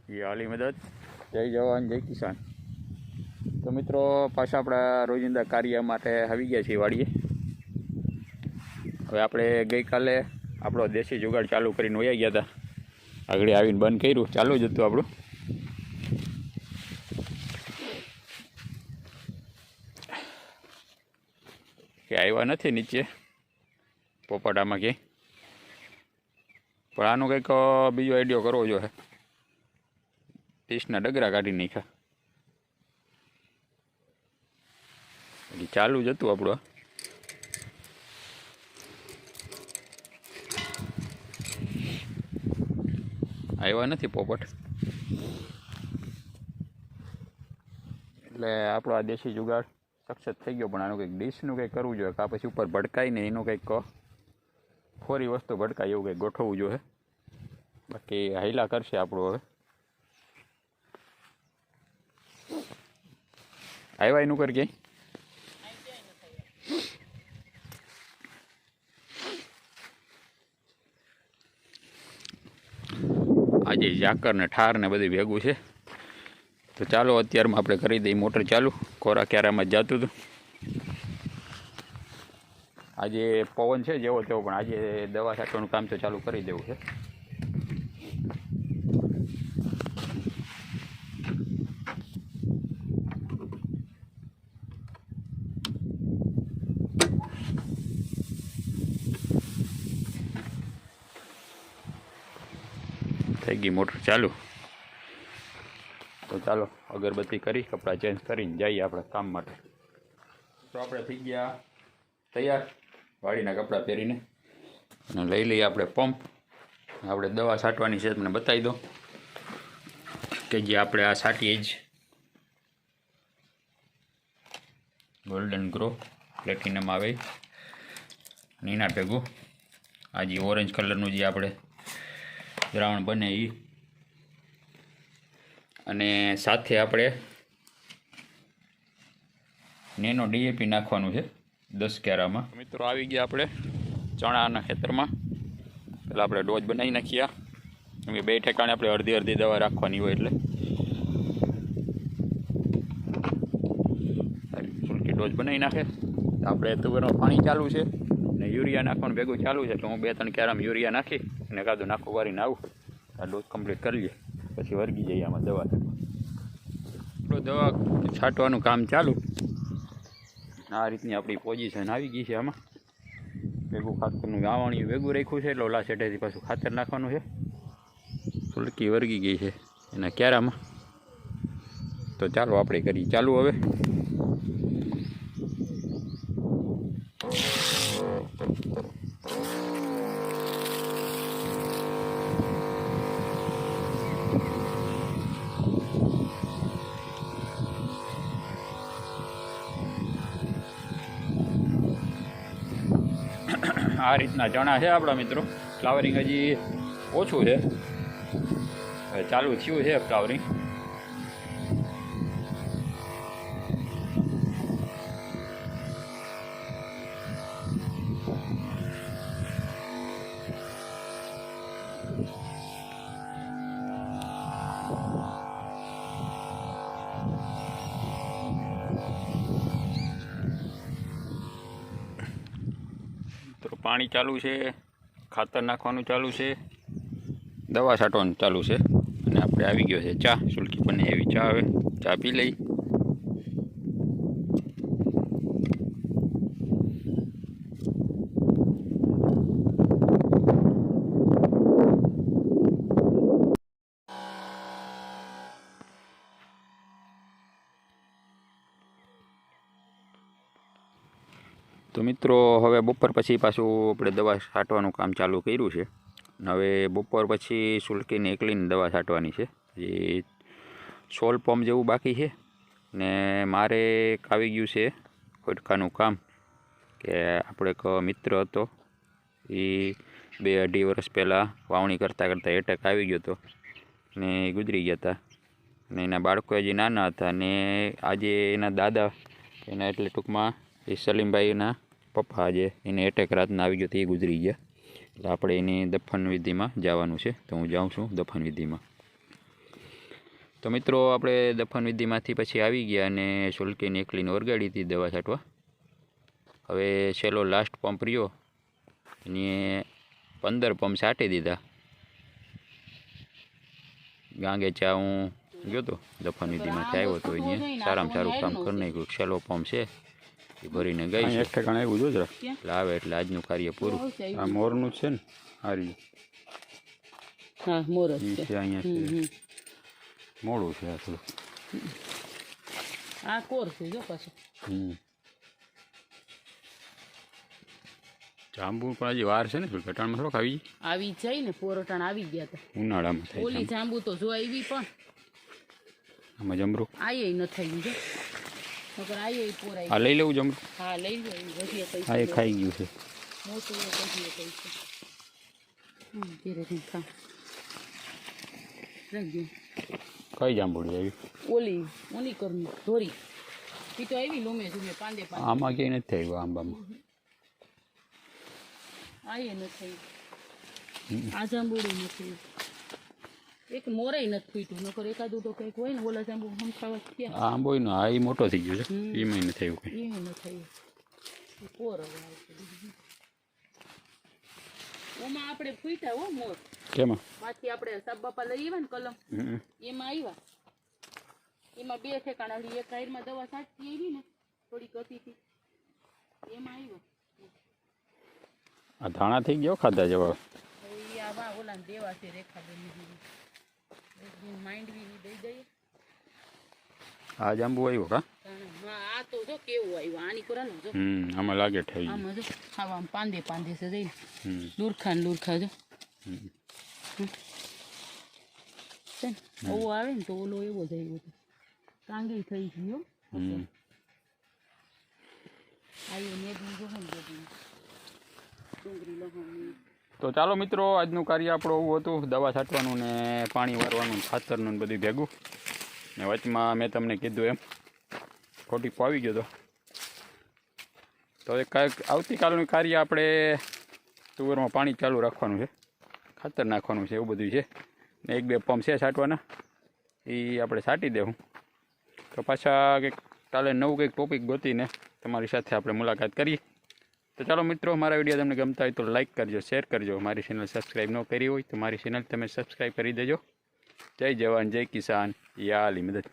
ये आली मदद। जय जवान जय किसान। तो मित्रों पाछा अपना रोजिंदा कार्य माटे આવી ગયા છીએ વાડીએ। હવે આપણે ગઈકાલે આપણો દેશી જુગાડ ચાલુ કરીને વયા ગયા હતા, આગળ આવીને બંધ કર્યું, ચાલુ જ હતું આપણું। કે આવ્યા નથી નીચે પોપડામાં ક્યાંય, પણ આનો કંઈક બીજો આઈડિયો કરવો જોઈએ। 30ના ડગરા કાઢી નાખ્યા, એટલે ચાલુ જ હતું આપણું। આવ્યા નથી પોપટ, એટલે આપણો આ દેશી જુગાડ સક્સેસ થઈ ગયો। પણ આનું કંઈક ડીશનું કંઈક કરવું જોઈએ, કાં પછી ઉપર ભડકાય ને એનું કંઈક ફોરી વસ્તુ ભડકાય એવું કંઈક ગોઠવવું જોઈએ। બાકી હાઈલા કરશે આપણું। હવે આવ્યા એનું કર ક્યાંય આજે ઝાકર ને ઠાર ને બધી ભેગું છે। તો ચાલો અત્યારમાં આપણે કરી દઈએ મોટર ચાલુ। કોરા ક્યારામાં જ જતું હતું, આજે પવન છે જેવો તેવો, પણ આજે દવા છાંટવાનું કામ તો ચાલુ કરી દેવું છે। થઈ ગઈ મોટર ચાલુ। તો ચાલો અગરબત્તી કરી કપડાં ચેન્જ કરીને જઈએ આપણે કામ માટે। તો આપણે થઈ ગયા તૈયાર, વાડીના કપડાં પહેરીને, અને લઈ લઈએ આપણે પંપ। આપણે દવા છાંટવાની છે, તમને બતાવી દો કે જે આપણે આ છાંટીએ જ ગોલ્ડન ગ્રો પ્લેટિનમ આવે નીના ભેગું। આ જે ઓરેન્જ કલરનું જે આપણે દ્રાવણ બને એ, અને સાથે આપણે નેનો ડીએપી નાખવાનું છે 10 ક્યારામાં। મિત્રો આવી ગયા આપણે ચણાના ખેતરમાં। પહેલાં આપણે ડોઝ બનાવી નાખ્યા, કેમ કે 2 ઠેકાણે આપણે અડધી અડધી દવા રાખવાની હોય, એટલે ફૂલકી ડોઝ બનાવી નાખે। આપણે તુવેરનું પાણી ચાલુ છે ને યુરિયા નાખવાનું ભેગું ચાલુ છે, તો હું 2-3 ક્યારામાં યુરિયા નાખી અને કાદું નાખું વારીને આવું, આ ડોઝ કમ્પ્લીટ કરી લઈએ, પછી વર્ગી જઈએ આમાં દવા છાંટવા। દવા છાંટવાનું કામ ચાલુ। આ રીતની આપણી પોઝિશન આવી ગઈ છે। આમાં ભેગું ખાતરનું ગાવણિયું ભેગું રાખ્યું છે, એટલે ઓલા સેટેથી પાછું ખાતર નાખવાનું છે। ફૂલકી વર્ગી ગઈ છે એના ક્યારામાં। તો ચાલો આપણે કરી ચાલુ હવે। આ રીતના ચણા છે આપણા મિત્રો। ફ્લાવરિંગ હજી ઓછું છે, ચાલુ થયું છે ફ્લાવરિંગ। પાણી ચાલુ છે, ખાતર નાખવાનું ચાલુ છે, દવા છાંટવાનું ચાલુ છે, અને આપણે આવી ગયો છે ચા। સુલકી બને એવી ચા, હવે ચા પી લઈ। તો મિત્રો હવે બપોર પછી પાછું આપણે દવા છાંટવાનું કામ ચાલુ કર્યું છે। હવે બપોર પછી સુલકીને એકલીને દવા છાંટવાની છે, જે 16 પંપ જેવું બાકી છે। ને મારે આવી ગયું છે ખોટકાનું કામ, કે આપણે એક મિત્ર હતો, એ 2-2.5 વર્ષ પહેલાં વાવણી કરતાં કરતાં એટેક આવી ગયો હતો ને ગુજરી ગયા હતા। અને એના બાળકો હજી નાના હતા, ને આજે એના દાદા એના એટલે ટૂંકમાં એ સલીમભાઈના પપ્પા આજે એને એટેક રાતના આવી ગયો તો એ ગુજરી ગયા। એટલે આપણે એની દફન વિધિમાં જવાનું છે, તો હું જાઉં છું દફન વિધિમાં। તો મિત્રો આપણે દફન વિધિમાંથી પછી આવી ગયા અને સુલકીની એકલીને ઓરગાડી હતી દવા છાંટવા. હવે છેલ્લો લાસ્ટ પંપ રહ્યો એને 15 પંપ છાંટી દીધા. ગાંગે ચા હું ગયો તો દફન વિધિમાંથી આવ્યો તો અહીંયા સારામાં સારું કામ કરી નાખ્યું. છેલ્લો પંપ છે એ ભરીને ગઈ છે. એક ઠેકાણે આવ્યું જો જરા એટલે આવે એટલે આજનું કાર્ય પૂરું. આ મોરનું છે ને હારી હા મોર જ છે. અહીંયા છે મોડું છે આ થોડું. આ કોર છે જો પાછું. જાંબુ પણ હજી વાર છે ને ઘટાણમાં થોડોક આવી જાય ને પોરટાણ આવી ગયા હતા ઉનાળામાં થાય. ઓલી જાંબુ તો જો આવી પણ આમાં જમરૂ આયે ન થઈ ગયું મગર આયે પોરાઈ. આ લઈ લેવું જમરૂ. હા લઈ લો વધીએ કઈ હા એ ખાઈ ગયું છે. મોટું વધીએ કઈ છે. ધીરે ધીરે ખા રાખજો. કઈ જાંબુડી આવી? ઓલી કરની ધોરી ઈ તો આવી લોમે જુમે પાંદે પાંદે. આમાં ક્યાંય નથી આવ્યું આંબામાં. આયે નથી આ જાંબુડું નથી. એક મોરેય નથી ફૂટ્યું નકર એકાદું તો કંઈક હોય ને ઓલા જાંબુ હમખાવા થયા. આ આંબો નો આ એ મોટો થઈ ગયો છે એમાં નથી આવ્યું કંઈ. એ નથી પોર હવે આવશે. ઓમાં આપણે ફૂટ્યા હો મોર. કેમાં? બાકી આપણે સાબ બાપા લઈ આવ્યા ને કલમ એમાં આવ્યા. એમાં 2 ઠેકાણા હતી. એક સાઈડમાં દવા છાંટતી આવી ને થોડીક હતી હતી એમાં આવ્યા. આ ધાણા થઈ ગયો ખાધા જેવા. હવે આવા ઓલા દેવા છે રેખાબેન માંડવી દઈ દઈએ. આ જાંબુ આવ્યો કા? આ તો જો કેવું આવ્યું આની કોરા જો. આમાં લાગે થઈ આમાં જો આવા પાંદે પાંદે છે જઈને લુરખા ને લુરખા જો છે ને ઓવો આવે ને તો ઓલો એવો જ આવ્યો હતો. કાંગે થઈ ગયો આવ્યો મેદની જો ને ડુંગળી લહણ. તો ચાલો મિત્રો આજનું કાર્ય આપણું એવું હતું. દવા છાંટવાનું ને પાણી વારવાનું ખાતરનું ને બધું ભેગું ને વચમાં મેં તમને કીધું એમ ખોટી આવી ગયો તો એક આવતીકાલનું કાર્ય આપણે તુવેરમાં પાણી ચાલુ રાખવાનું છે, ખાતર નાખવાનું છે, એવું બધું છે ને 1-2 પંપ છે છાંટવાના એ આપણે છાંટી દેવું. તો પાછા કંઈક કાલે નવું કંઈક ટોપિક ગોતીને તમારી સાથે આપણે મુલાકાત કરીએ. તો ચાલો મિત્રો મારા વિડીયો તમને ગમતા હોય તો લાઇક કરજો, શેર કરજો. મારી ચેનલ સબસ્ક્રાઈબ ન કરી હોય તો મારી ચેનલ તમે સબસ્ક્રાઈબ કરી દેજો. જય જવાન જય કિસાન યા અલી મદદ.